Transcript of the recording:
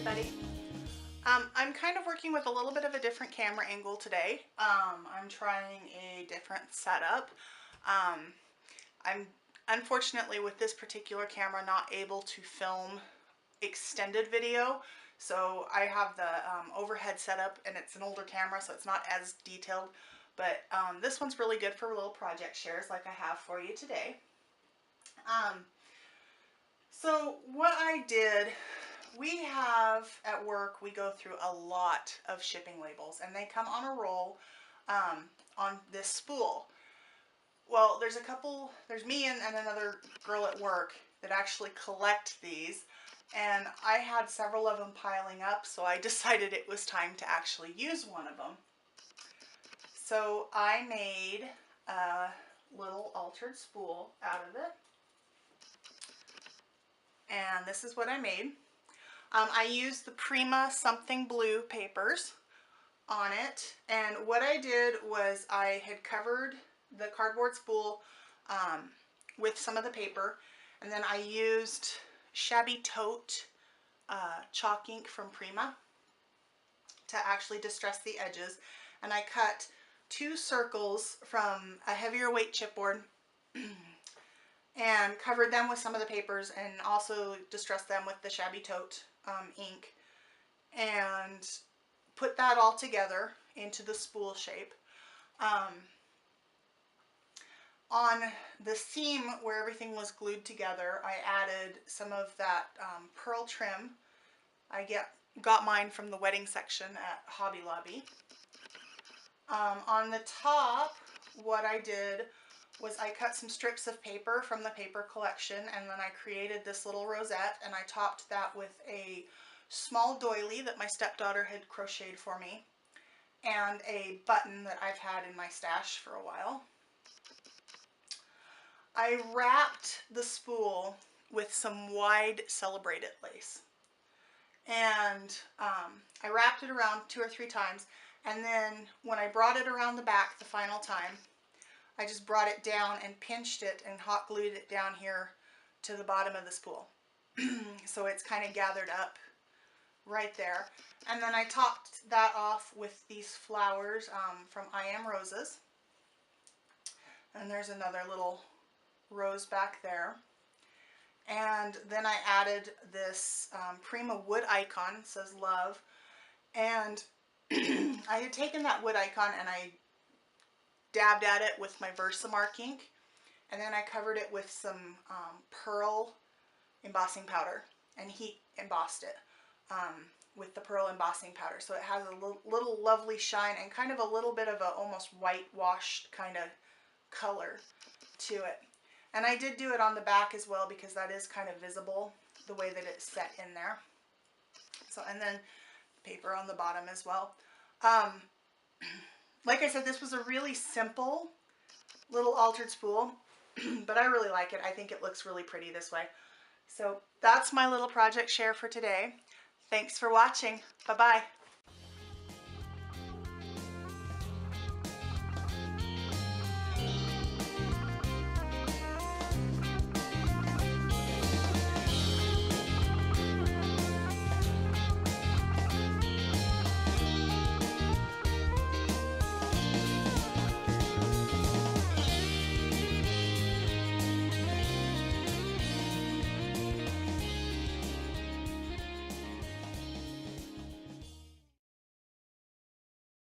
everybody. I'm kind of working with a little bit of a different camera angle today. I'm trying a different setup. I'm unfortunately with this particular camera not able to film extended video. So I have the overhead setup, and it's an older camera, so it's not as detailed. But this one's really good for little project shares like I have for you today. So what I did, we have at work, we go through a lot of shipping labels, and they come on a roll on this spool. Well, there's me and another girl at work that actually collect these, and I had several of them piling up, so I decided it was time to actually use one of them. So I made a little altered spool out of it, and this is what I made. I used the Prima something blue papers on it, and what I did was I had covered the cardboard spool with some of the paper, and then I used Shabby Tote chalk ink from Prima to actually distress the edges, and I cut 2 circles from a heavier weight chipboard and covered them with some of the papers, and also distressed them with the Shabby Tote ink, and put that all together into the spool shape. On the seam where everything was glued together, I added some of that pearl trim. I got mine from the wedding section at Hobby Lobby. On the top, what I did was I cut some strips of paper from the paper collection, and then I created this little rosette, and I topped that with a small doily that my stepdaughter had crocheted for me, and a button that I've had in my stash for a while. I wrapped the spool with some wide celebrated lace, and I wrapped it around 2 or 3 times, and then when I brought it around the back the final time, I just brought it down and pinched it and hot glued it down here to the bottom of the spool. So it's kind of gathered up right there. And then I topped that off with these flowers from I Am Roses. And there's another little rose back there. And then I added this Prima wood icon, it says love. And I had taken that wood icon and I dabbed at it with my Versamark ink, and then I covered it with some pearl embossing powder and heat embossed it with the pearl embossing powder, so it has a little lovely shine and kind of a little bit of a almost whitewashed kind of color to it. And I did do it on the back as well, because that is kind of visible the way that it's set in there. So, and then paper on the bottom as well. Like I said, this was a really simple little altered spool, but I really like it. I think it looks really pretty this way. So that's my little project share for today. Thanks for watching. Bye-bye.